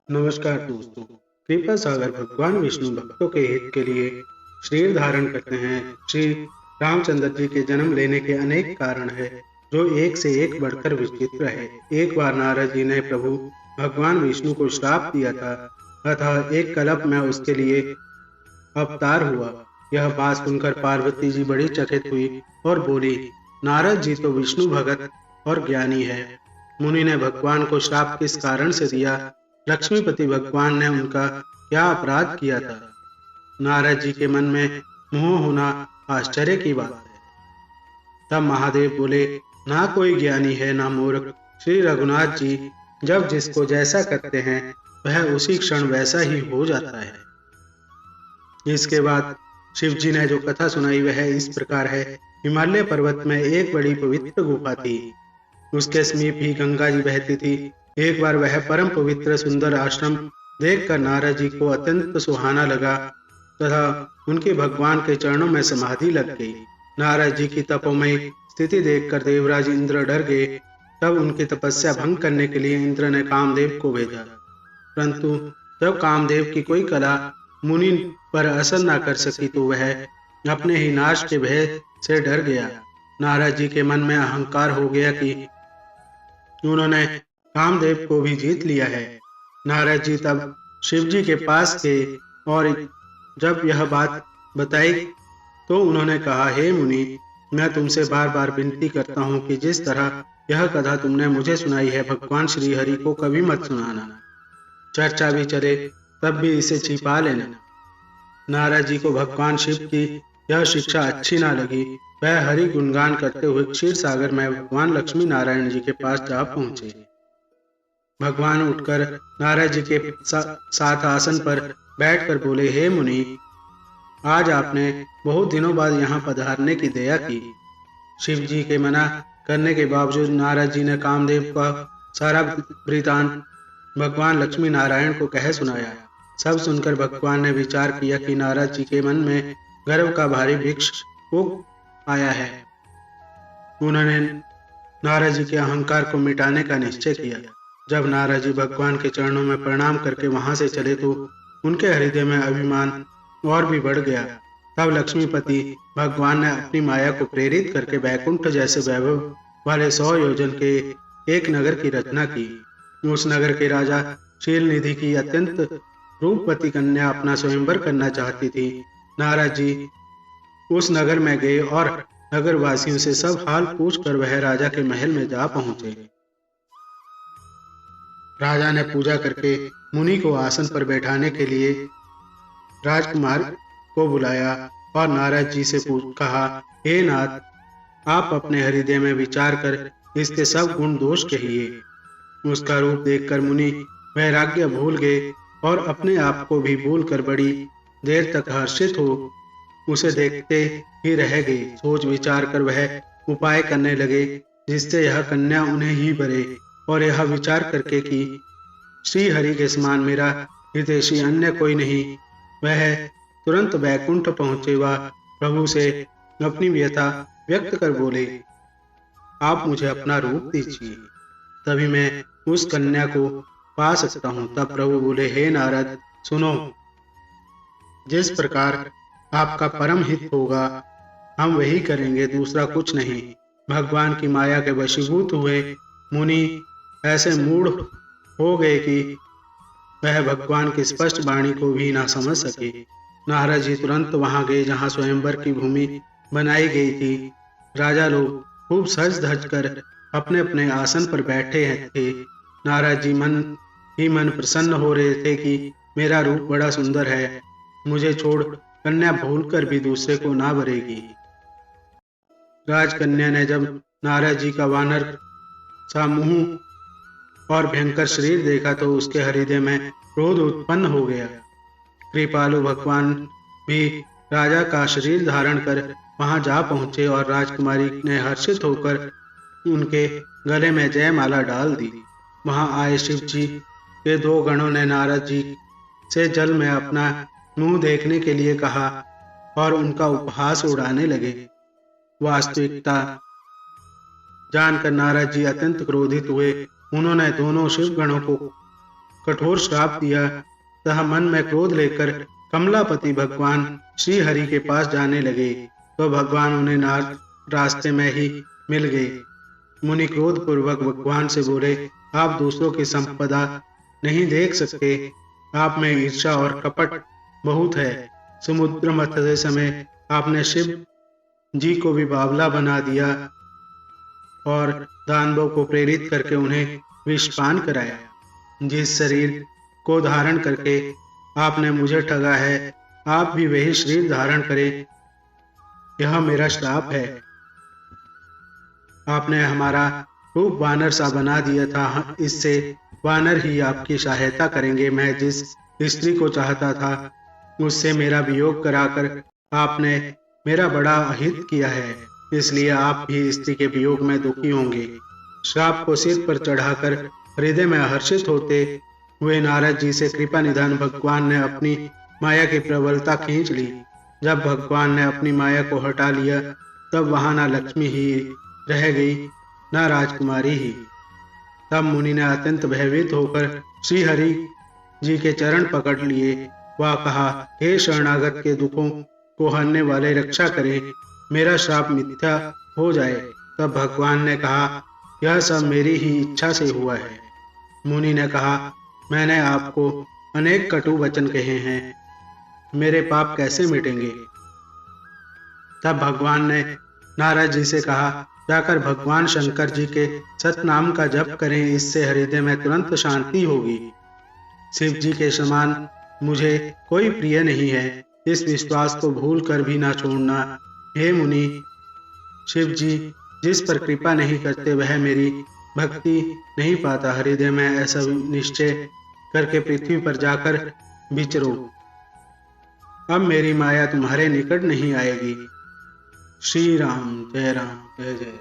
नमस्कार दोस्तों। कृपा सागर भगवान विष्णु भक्तों के हित के लिए शरीर धारण करते हैं। श्री रामचंद्र जी के जन्म लेने के अनेक कारण है, जो एक से एक बढ़कर विचित्र है। एक बार नारद जी ने प्रभु भगवान विष्णु को श्राप दिया था, अतः एक कल्प में उसके लिए अवतार हुआ। यह बात सुनकर पार्वती जी बड़ी चकित हुई और बोली, नारद जी तो विष्णु भगत और ज्ञानी है। मुनि ने भगवान को श्राप किस कारण से दिया? लक्ष्मीपति भगवान ने उनका क्या अपराध किया था? नारद जी के मन में मोह होना आश्चर्य की बात है। तब महादेव बोले, ना कोई ज्ञानी है ना मूर्ख। श्री रघुनाथ जी जब जिसको जैसा करते हैं, वह उसी क्षण वैसा ही हो जाता है। इसके बाद शिव जी ने जो कथा सुनाई वह इस प्रकार है। हिमालय पर्वत में एक बड़ी पवित्र गुफा थी। उसके समीप ही गंगा जी बहती थी। एक बार वह परम पवित्र सुंदर आश्रम देखकर नारद जी को अत्यंत सुहाना लगा तथा उनके भगवान के चरणों में समाधि लग गई। नारद जी की तपोमय स्थिति देखकर देवराज इंद्र डर गए। तब उनकी तपस्या भंग करने के लिए इंद्र ने कामदेव को भेजा, परंतु जब कामदेव की कोई कला मुनि पर असर न कर सकी तो वह अपने ही नाश के भय से डर गया। नारद जी के मन में अहंकार हो गया कि उन्होंने कामदेव को भी जीत लिया है। नारद जी तब शिव जी के पास गए और जब यह बात बताई तो उन्होंने कहा, हे मुनि, मैं तुमसे बार बार विनती करता हूँ कि जिस तरह यह कथा तुमने मुझे सुनाई है, भगवान श्री हरि को कभी मत सुनाना। चर्चा भी चले तब भी इसे छिपा लेना। नारद जी को भगवान शिव की यह शिक्षा अच्छी ना लगी। वह हरि गुणगान करते हुए क्षीर सागर में भगवान लक्ष्मी नारायण जी के पास जा पहुंचे। भगवान उठकर नारद जी के साथ आसन पर बैठकर बोले, हे मुनि, आज आपने बहुत दिनों बाद यहाँ पधारने की दया की। शिव जी के मना करने के बावजूद नारद जी ने कामदेव का सारा वृतांत भगवान लक्ष्मी नारायण को कह सुनाया। सब सुनकर भगवान ने विचार किया कि नारद जी के मन में गर्व का भारी वृक्ष उग आया है। उन्होंने नारद जी के अहंकार को मिटाने का निश्चय किया। जब नारद जी भगवान के चरणों में प्रणाम करके वहां से चले तो उनके हृदय में अभिमान और भी बढ़ गया। तब लक्ष्मीपति भगवान ने अपनी माया को प्रेरित करके बैकुंठ जैसे वैभव वाले 100 योजन के एक नगर की रचना की। उस नगर के राजा शीलनिधि की अत्यंत रूपवती कन्या अपना स्वयंवर करना चाहती थी। नारद जी उस नगर में गए और नगर वासियों से सब हाल पूछकर वह राजा के महल में जा पहुंचे। राजा ने पूजा करके मुनि को आसन पर बैठाने के लिए राजकुमार को बुलाया और नारद जी से कहा, हे नाथ, आप अपने हृदय में विचार कर इसके सब गुण दोष कहिए। उसका रूप देखकर मुनि वैराग्य भूल गए और अपने आप को भी भूलकर बड़ी देर तक हर्षित हो उसे देखते ही रह गए। सोच विचार कर वह उपाय करने लगे जिससे यह कन्या उन्हें ही भरे, और यह विचार करके कि श्री हरि के समान मेरा हितैषी अन्य कोई नहीं, वह तुरंत बैकुंठ पहुंचे व प्रभु से अपनी व्यथा व्यक्त कर बोले, आप मुझे अपना रूप दीजिए, तभी मैं उस कन्या को पा सकता हूँ। तब प्रभु बोले, हे नारद, सुनो, जिस प्रकार आपका परम हित होगा हम वही करेंगे, दूसरा कुछ नहीं। भगवान की माया के वशीभूत हुए मुनि ऐसे मूढ़ हो गए कि वह भगवान की स्पष्ट वाणी को भी ना समझ सके। नारद जी तुरंत वहां गए जहां स्वयंवर की भूमि बनाई गई थी। राजा लोग खूब सज धज कर अपने अपने आसन पर बैठे थे। नारद जी मन ही मन प्रसन्न हो रहे थे कि मेरा रूप बड़ा सुंदर है, मुझे छोड़ कन्या भूलकर भी दूसरे को ना भरेगी। राजकन्या ने जब नारद जी का वानर सा मुंह और भयंकर शरीर देखा तो उसके हृदय में क्रोध उत्पन्न हो गया। कृपालु भगवान भी राजा का शरीर धारण कर वहां जा पहुंचे और राजकुमारी ने हर्षित होकर उनके गले में जयमाला डाल दी। वहां आए शिव जी के 2 गणों ने नारद जी से जल में अपना मुंह देखने के लिए कहा और उनका उपहास उड़ाने लगे। वास्तविकता जानकर नारद जी अत्यंत क्रोधित हुए। उन्होंने दोनों शिव गणों को कठोर श्राप दिया तथा मन में क्रोध लेकर कमलापति भगवान श्री हरि के पास जाने लगे तो भगवान उन्हें रास्ते में ही मिल गए। मुनि क्रोध पूर्वक भगवान से बोले, आप दूसरों की संपदा नहीं देख सकते, आप में ईर्ष्या और कपट बहुत है। समुद्र मथते समय आपने शिव जी को भी बावला बना दिया और दानवों को प्रेरित करके उन्हें विषपान कराया। जिस शरीर को धारण करके आपने मुझे ठगा है, आप भी वही शरीर धारण करें, यह मेरा श्राप है। आपने हमारा रूप वानर सा बना दिया था, इससे वानर ही आपकी सहायता करेंगे। मैं जिस स्त्री को चाहता था उससे मेरा वियोग कराकर आपने मेरा बड़ा अहित किया है, इसलिए आप भी स्त्री के वियोग में दुखी होंगे। श्राप को सिर पर चढ़ाकर हृदय में हर्षित होते हुए नारद जी से कृपा निधान भगवान ने अपनी माया की प्रबलता खींच ली। जब भगवान ने अपनी माया को हटा लिया तब वहां न लक्ष्मी ही रह गई न राजकुमारी ही। तब मुनि ने अत्यंत भयभीत होकर श्री हरि जी के चरण पकड़ लिए व कहा, हे शरणागत के दुखों को हरने वाले, रक्षा करें, मेरा श्राप मिथ्या हो जाए। तब भगवान ने कहा, यह सब मेरी ही इच्छा से हुआ है। मुनि ने कहा, मैंने आपको अनेक कटु वचन कहे हैं, मेरे पाप कैसे मिटेंगे। तब भगवान ने नारद जी से कहा, जाकर भगवान शंकर जी के सतनाम का जप करें, इससे हृदय में तुरंत शांति होगी। शिव जी के समान मुझे कोई प्रिय नहीं है, इस विश्वास को भूल कर भी ना छोड़ना। हे मुनि, शिव जी जिस पर कृपा नहीं करते वह मेरी भक्ति नहीं पाता। हृदय में ऐसा निश्चय करके पृथ्वी पर जाकर विचरो। अब मेरी माया तुम्हारे निकट नहीं आएगी। श्री राम जय जय।